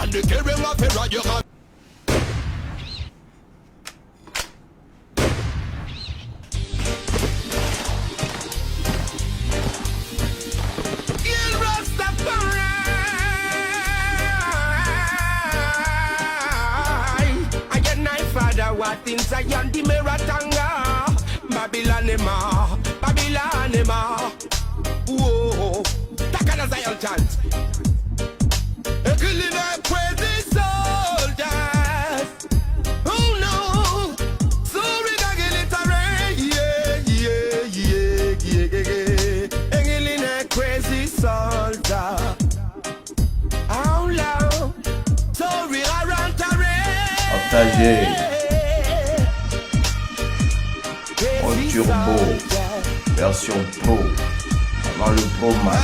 and the carrying of a radio. Things I am the Meratanga, Babylonema, Babylonema. Whoa, Takana Zion chant. A killing a crazy soldiers. Oh no, so we got a little yeah. A killing a crazy soldier. How long? So we are around Turbo, version Pro, avant le Pro Max.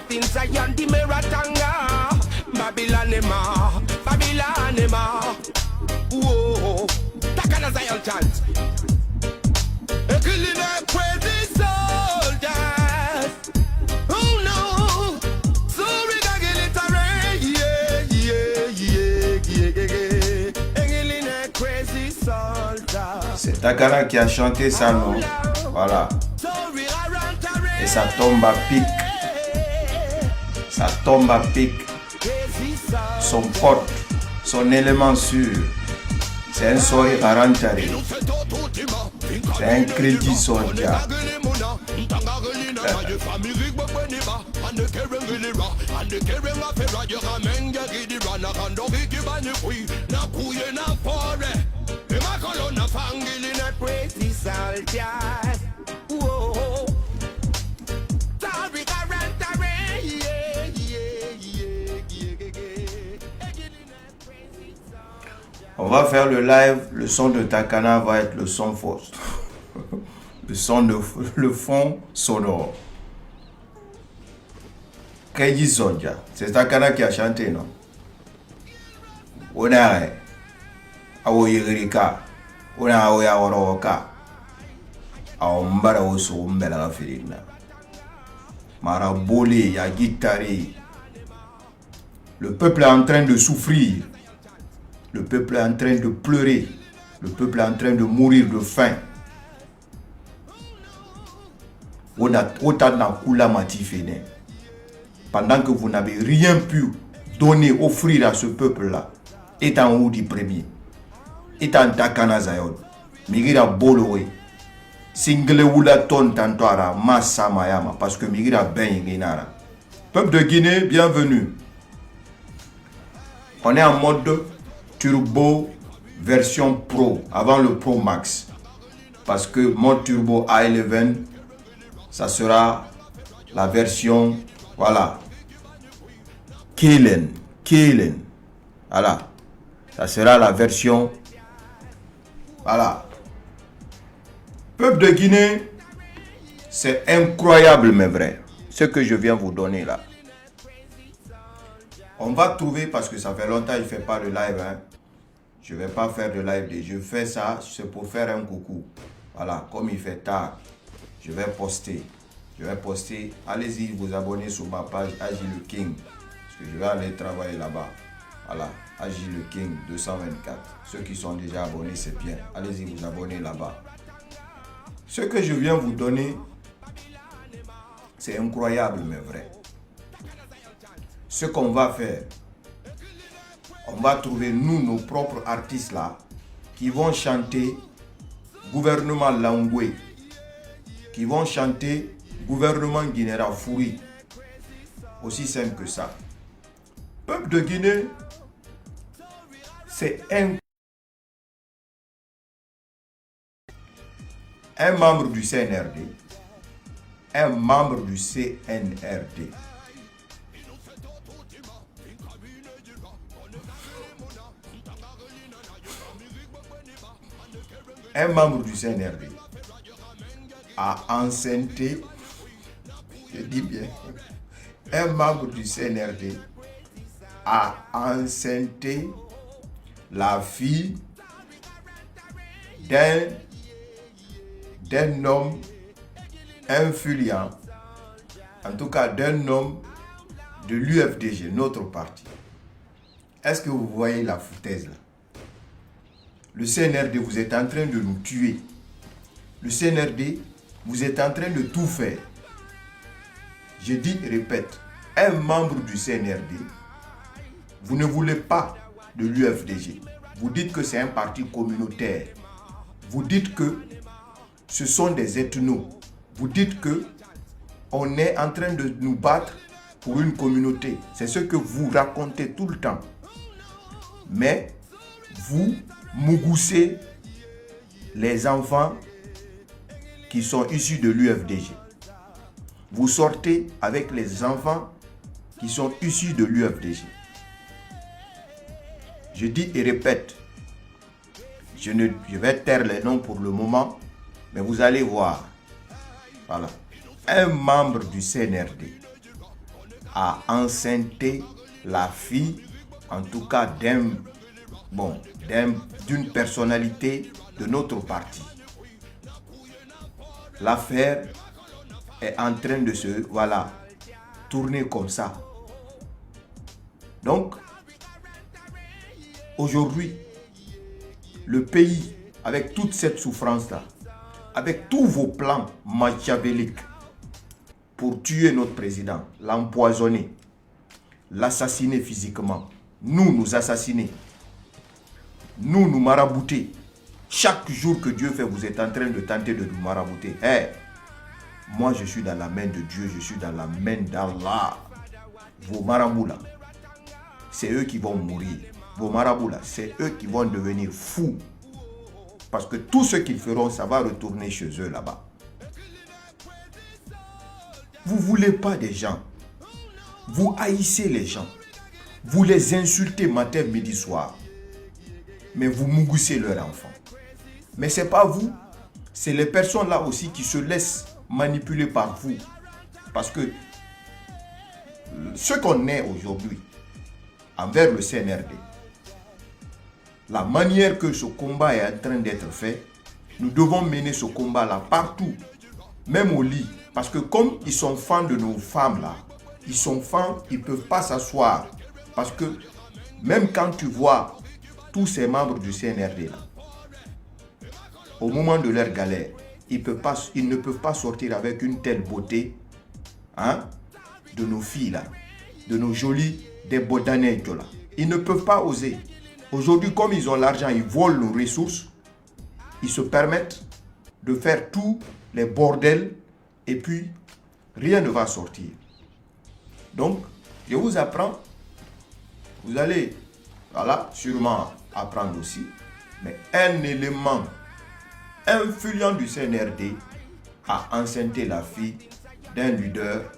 Things I am the Meratanga, Babylonema, Babylonema. Whoa, Takana Zion chant. A killing a crazy soldiers. Oh no, so we got a little a killing a crazy soldiers. C'est Takana qui a chanté ça, non? Voilà. Et ça tombe à pic. Ça tombe à pic. Son pote, son élément sûr. C'est un sourire à rentrer. C'est un crédit soldat. On va faire le live, le son de Takana va être le son fausse. Le fond sonore. Keiji Sonja, c'est Takana qui a chanté, non? On a Aoyerika, on a Aoyaoroka, Aombara Oso Mbela Filina. Marabole, ya guitare. Le peuple est en train de souffrir. Le peuple est en train de pleurer. Le peuple est en train de mourir de faim. Pendant que vous n'avez rien pu donner, offrir à ce peuple-là, étant où du premier, étant Takana Zion, Migira Bolowe, Single Wula Ton Tantoara, Massa Mayama, parce que Migira Ben Guinara. Peuple de Guinée, bienvenue. On est en mode Turbo version Pro, avant le Pro Max. Parce que mon Turbo A11, ça sera la version, voilà, Kelen. Voilà. Ça sera la version, voilà. Peuple de Guinée, c'est incroyable mais vrai. Ce que je viens vous donner là. On va trouver, parce que ça fait longtemps qu'il ne fait pas de live, hein. Je ne vais pas faire de live. Je fais ça, c'est pour faire un coucou. Voilà, comme il fait tard, je vais poster. Allez-y vous abonner sur ma page Agi le King. Parce que je vais aller travailler là-bas. Voilà, Agi le King 224. Ceux qui sont déjà abonnés, c'est bien. Allez-y vous abonner là-bas. Ce que je viens vous donner, c'est incroyable mais vrai. Ce qu'on va faire, on va trouver nous, nos propres artistes là, qui vont chanter gouvernement Langoué, qui vont chanter gouvernement Guinera Fouri, Aussi simple que ça. Peuple de Guinée, c'est un membre du CNRD. Un membre du CNRD. Un membre du CNRD a enceinté, je dis bien, un membre du CNRD a enceinté la fille d'un homme influent, en tout cas d'un homme de l'UFDG, notre parti. Est-ce que vous voyez la foutaise là? Le CNRD, vous êtes en train de nous tuer. Le CNRD, vous êtes en train de tout faire. Je dis et répète, un membre du CNRD, vous ne voulez pas de l'UFDG. Vous dites que c'est un parti communautaire. Vous dites que ce sont des ethnos. Vous dites que on est en train de nous battre pour une communauté. C'est ce que vous racontez tout le temps. Mais vous mougoussez les enfants qui sont issus de l'UFDG. Vous sortez avec les enfants qui sont issus de l'UFDG. Je dis et répète, je vais taire les noms pour le moment, mais vous allez voir. Voilà. Un membre du CNRD a enceinté la fille, en tout cas d'une personnalité de notre parti. L'affaire est en train de se tourner comme ça. Donc, aujourd'hui, le pays, avec toute cette souffrance-là, avec tous vos plans machiavéliques pour tuer notre président, l'empoisonner, l'assassiner physiquement, nous assassiner, nous marabouter. Chaque jour que Dieu fait, vous êtes en train de tenter de nous marabouter. Moi, je suis dans la main de Dieu, je suis dans la main d'Allah. Vos marabouts là, c'est eux qui vont mourir. Vos marabouts là, c'est eux qui vont devenir fous. Parce que tout ce qu'ils feront, ça va retourner chez eux là-bas. Vous ne voulez pas des gens. Vous haïssez les gens. Vous les insultez matin, midi, soir. Mais vous mougoussez leurs enfants. Mais ce n'est pas vous. C'est les personnes là aussi qui se laissent manipuler par vous. Parce que ce qu'on est aujourd'hui envers le CNRD, la manière que ce combat est en train d'être fait, nous devons mener ce combat-là partout, même au lit. Parce que comme ils sont fans de nos femmes là, ils sont fans, ils ne peuvent pas s'asseoir. Parce que même quand tu vois tous ces membres du CNRD là, au moment de leur galère, ils ne peuvent pas sortir avec une telle beauté de nos filles là, de nos jolies débodanettes là. Ils ne peuvent pas oser. Aujourd'hui, comme ils ont l'argent, ils volent nos ressources, ils se permettent de faire tous les bordels et puis rien ne va sortir. Donc, je vous apprends, vous allez, sûrement apprendre aussi, mais un élément influent du CNRD a enceinté la fille d'un leader,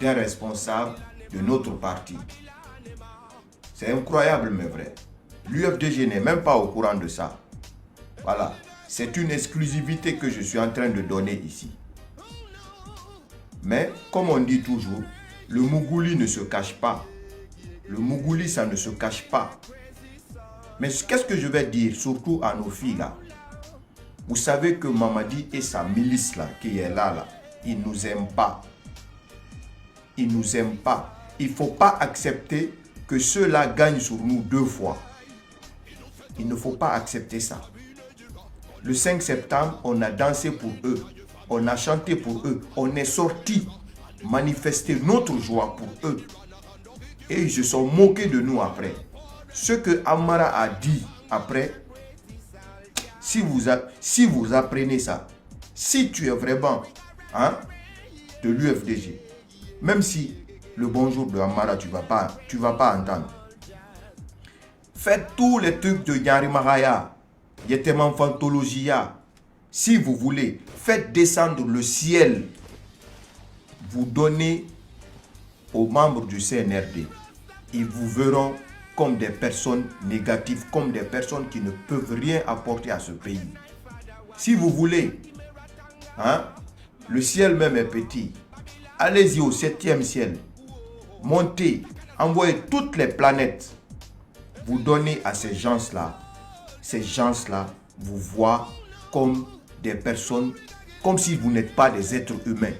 d'un responsable de notre parti. C'est incroyable mais vrai. L'UFDG n'est même pas au courant de ça. Voilà. C'est une exclusivité que je suis en train de donner ici. Mais, comme on dit toujours, le Mougouli ne se cache pas. Le Mougouli, ça ne se cache pas. Mais qu'est-ce que je vais dire, surtout à nos filles là? Vous savez que Mamadi et sa milice là, qui est là, ils ne nous aiment pas. Ils ne nous aiment pas. Il ne faut pas accepter que ceux-là gagnent sur nous 2 fois. Il ne faut pas accepter ça. Le 5 septembre, on a dansé pour eux. On a chanté pour eux. On est sorti manifester notre joie pour eux. Et ils se sont moqués de nous après. Ce que Amara a dit après, si vous apprenez ça, si tu es vraiment de l'UFDG, même si le bonjour de Amara, tu vas pas entendre. Faites tous les trucs de Yarimaraya, Yetemanfantologia. Si vous voulez, faites descendre le ciel. Vous donnez aux membres du CNRD. Ils vous verront comme des personnes négatives, comme des personnes qui ne peuvent rien apporter à ce pays. Si vous voulez, hein, le ciel même est petit. Allez-y au 7e ciel. Montez, envoyez toutes les planètes. Vous donnez à ces gens-là. Ces gens-là vous voient comme des personnes, comme si vous n'êtes pas des êtres humains.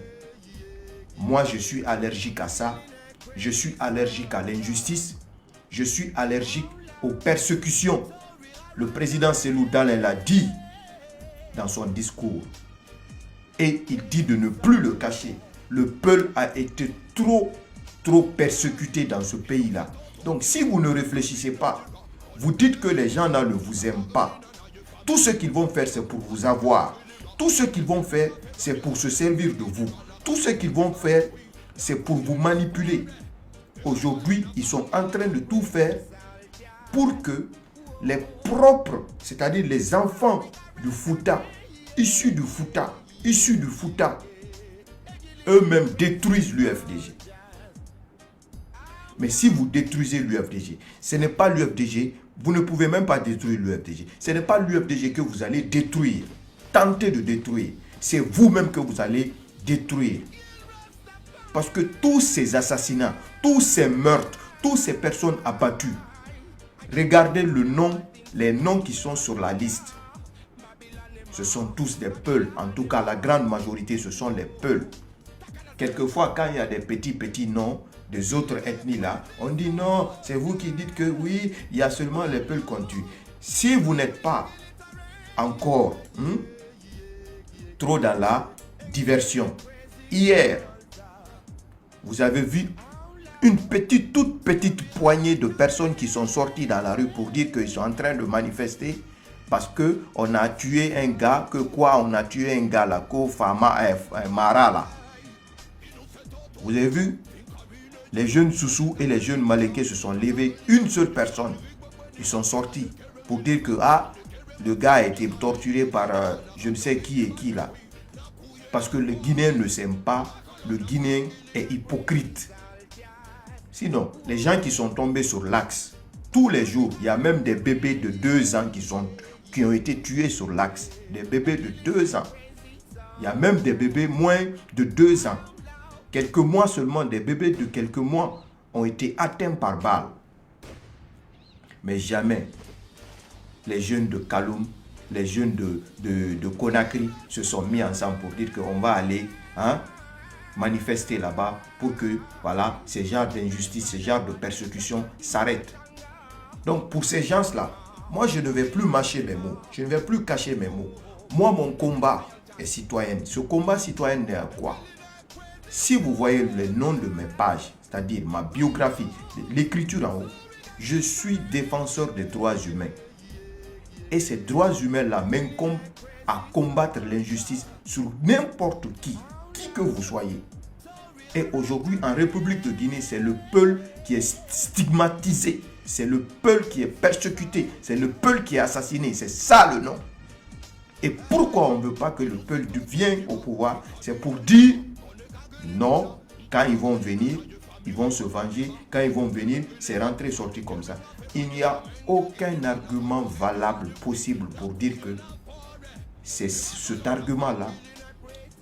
Moi, je suis allergique à ça. Je suis allergique à l'injustice. Je suis allergique aux persécutions. Le président Cellou Dalein l'a dit dans son discours. Et il dit de ne plus le cacher. Le peuple a été trop persécuté dans ce pays-là. Donc, si vous ne réfléchissez pas, vous dites que les gens là ne vous aiment pas. Tout ce qu'ils vont faire, c'est pour vous avoir. Tout ce qu'ils vont faire, c'est pour se servir de vous. Tout ce qu'ils vont faire, c'est pour vous manipuler. Aujourd'hui, ils sont en train de tout faire pour que les propres, c'est-à-dire les enfants du Fouta, issus du Fouta, eux-mêmes détruisent l'UFDG. Mais si vous détruisez l'UFDG, ce n'est pas l'UFDG, vous ne pouvez même pas détruire l'UFDG. Ce n'est pas l'UFDG que vous allez détruire, tenter de détruire. C'est vous-même que vous allez détruire. Parce que tous ces assassinats, tous ces meurtres, toutes ces personnes abattues, regardez les noms qui sont sur la liste. Ce sont tous des Peuls. En tout cas, la grande majorité, ce sont les Peuls. Quelquefois, quand il y a des petits noms des autres ethnies là, on dit non, c'est vous qui dites que oui, il y a seulement les Peuls qu'on tue. Si vous n'êtes pas encore trop dans la diversion, hier, vous avez vu une toute petite poignée de personnes qui sont sorties dans la rue pour dire qu'ils sont en train de manifester parce qu'on a tué un gars, on a tué un gars là, Mara là. Vous avez vu? Les jeunes Soussou et les jeunes Malékés se sont levés, une seule personne. Ils sont sortis pour dire que le gars a été torturé par je ne sais qui et qui là. Parce que le Guinéen ne s'aime pas, le Guinéen est hypocrite. Sinon, les gens qui sont tombés sur l'axe, tous les jours, il y a même des bébés de 2 ans qui ont été tués sur l'axe. Des bébés de 2 ans. Il y a même des bébés moins de 2 ans. Quelques mois seulement, des bébés de quelques mois ont été atteints par balle. Mais jamais les jeunes de Kaloum, les jeunes de Conakry se sont mis ensemble pour dire qu'on va aller manifester là-bas pour que voilà, ces genres d'injustice, ces genres de persécution s'arrêtent. Donc pour ces gens-là, moi je ne vais plus mâcher mes mots, je ne vais plus cacher mes mots. Moi mon combat est citoyen. Ce combat citoyen est à quoi? Si vous voyez le nom de mes pages, c'est-à-dire ma biographie, l'écriture en haut, je suis défenseur des droits humains. Et ces droits humains-là m'incombent à combattre l'injustice sur n'importe qui que vous soyez. Et aujourd'hui, en République de Guinée, c'est le peuple qui est stigmatisé, c'est le peuple qui est persécuté, c'est le peuple qui est assassiné, c'est ça le nom. Et pourquoi on ne veut pas que le peuple vienne au pouvoir? C'est pour dire non, quand ils vont venir, ils vont se venger. Quand ils vont venir, c'est rentrer, sortir comme ça. Il n'y a aucun argument valable possible pour dire que c'est cet argument-là,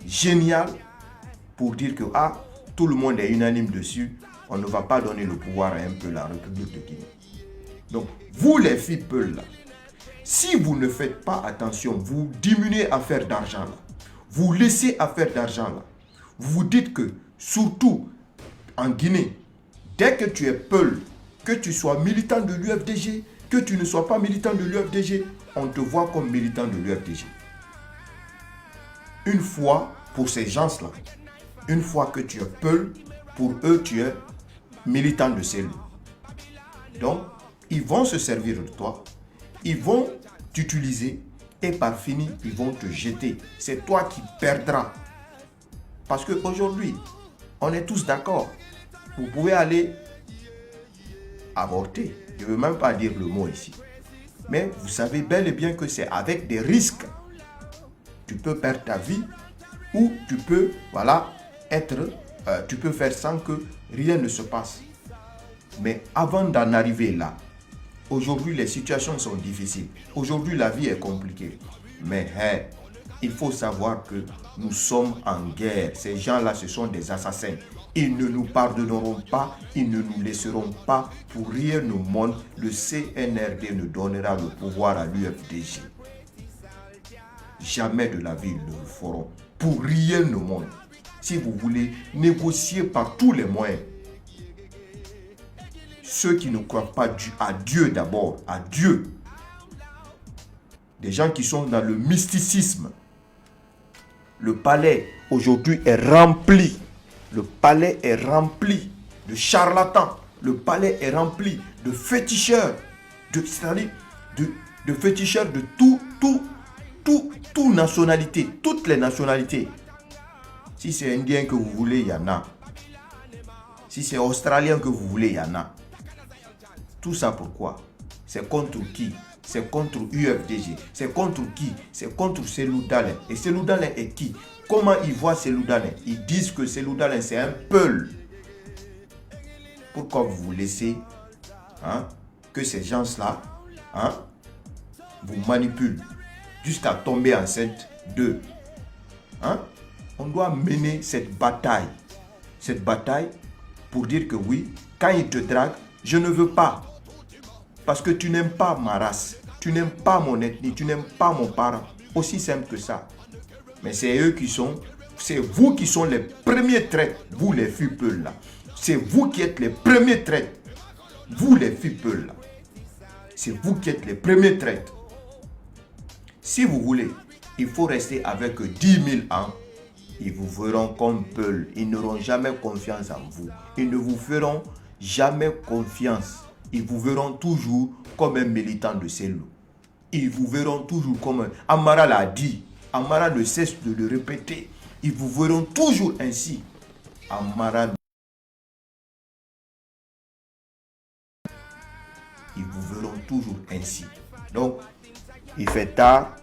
génial, pour dire que tout le monde est unanime dessus, on ne va pas donner le pouvoir à un peu la République de Guinée. Donc, vous les filles Peuls là, si vous ne faites pas attention, vous diminuez à faire d'argent là, vous laissez à faire d'argent là, vous vous dites que, surtout en Guinée, dès que tu es Peul, que tu sois militant de l'UFDG, que tu ne sois pas militant de l'UFDG, on te voit comme militant de l'UFDG. Une fois, pour ces gens-là, une fois que tu es Peul, pour eux, tu es militant de Cellou. Donc, ils vont se servir de toi, ils vont t'utiliser et par fini, ils vont te jeter. C'est toi qui perdras. Parce qu'aujourd'hui, on est tous d'accord. vous pouvez aller avorter. Je ne veux même pas dire le mot ici. Mais vous savez bel et bien que c'est avec des risques. Tu peux perdre ta vie ou tu peux, voilà, tu peux faire sans que rien ne se passe. Mais avant d'en arriver là, aujourd'hui les situations sont difficiles. Aujourd'hui la vie est compliquée. Mais il faut savoir que nous sommes en guerre. Ces gens-là, ce sont des assassins. Ils ne nous pardonneront pas, ils ne nous laisseront pas. Pour rien au monde, le CNRD ne donnera le pouvoir à l'UFDG. Jamais de la vie, ils ne le feront. Pour rien au monde. Si vous voulez négocier par tous les moyens, ceux qui ne croient pas à Dieu d'abord, à Dieu, des gens qui sont dans le mysticisme, le palais aujourd'hui est rempli. Le palais est rempli de charlatans. Le palais est rempli de féticheurs. C'est-à-dire de féticheurs de toute nationalité. Toutes les nationalités. Si c'est indien que vous voulez, il y en a. Si c'est australien que vous voulez, il y en a. Tout ça pourquoi? C'est contre qui? C'est contre UFDG. C'est contre qui? C'est contre Cellou Dalein. Et Cellou Dalein est qui? Comment ils voient Cellou Dalein? Ils disent que Cellou Dalein c'est un peul. Pourquoi vous laissez que ces gens-là vous manipulent jusqu'à tomber enceinte d'eux? On doit mener cette bataille. Cette bataille pour dire que oui, quand ils te draguent, je ne veux pas. Parce que tu n'aimes pas ma race, tu n'aimes pas mon ethnie, tu n'aimes pas mon parent. Aussi simple que ça. Mais c'est eux qui sont, c'est vous qui sont les premiers traîtres, vous les fupeuls là. C'est vous qui êtes les premiers traîtres. Vous les fupeuls là. C'est vous qui êtes les premiers traîtres. Si vous voulez, il faut rester avec 10 000 ans. Ils vous verront comme peuls. Ils n'auront jamais confiance en vous. Ils ne vous feront jamais confiance. Ils vous verront toujours comme un militant de Cellou. Ils vous verront toujours comme un... Amara l'a dit. Amara ne cesse de le répéter. Ils vous verront toujours ainsi. Amara. Ils vous verront toujours ainsi. Donc, il fait tard.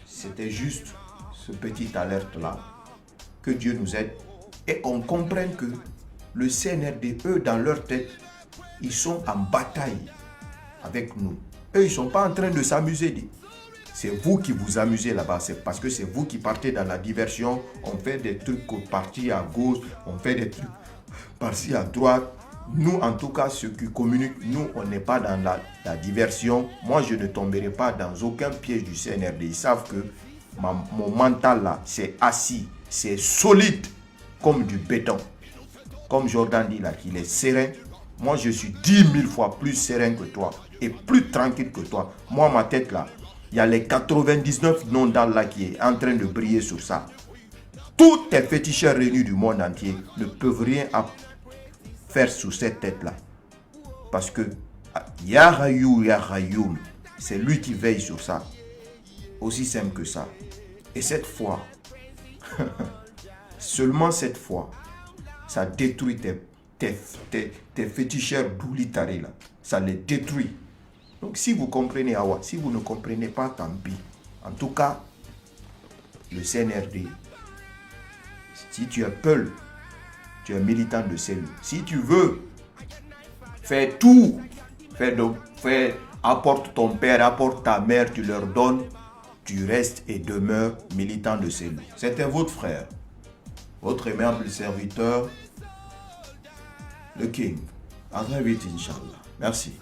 C'était juste ce petit alerte-là. Que Dieu nous aide. Et on comprenne que le CNRD, eux, dans leur tête, ils sont en bataille avec nous. Eux, ils ne sont pas en train de s'amuser. C'est vous qui vous amusez là-bas. C'est parce que c'est vous qui partez dans la diversion. On fait des trucs partis à gauche. On fait des trucs par-ci à droite. Nous, en tout cas, ceux qui communiquent, nous, on n'est pas dans la diversion. Moi, je ne tomberai pas dans aucun piège du CNRD. Ils savent que mon mental là, c'est assis. C'est solide comme du béton. Comme Jordan dit là, qu'il est serein. Moi, je suis 10 000 fois plus serein que toi et plus tranquille que toi. Moi, ma tête là, il y a les 99 noms d'Allah là qui est en train de briller sur ça. Tous les féticheurs réunis du monde entier ne peuvent rien faire sur cette tête là. Parce que Ya Hayyu Ya Hayyoum, c'est lui qui veille sur ça. Aussi simple que ça. Et cette fois, seulement cette fois, ça détruit tes féticheurs d'Oulitari là. Ça les détruit. Donc si vous comprenez Awa, si vous ne comprenez pas, tant pis. En tout cas, le CNRD, si tu es peul, tu es militant de Cellou. Si tu veux faire tout, apporte ton père, apporte ta mère, tu leur donnes, tu restes et demeures militant de Cellou. C'était votre frère, votre aimable serviteur, le King. À très vite, Inch'Allah. Merci.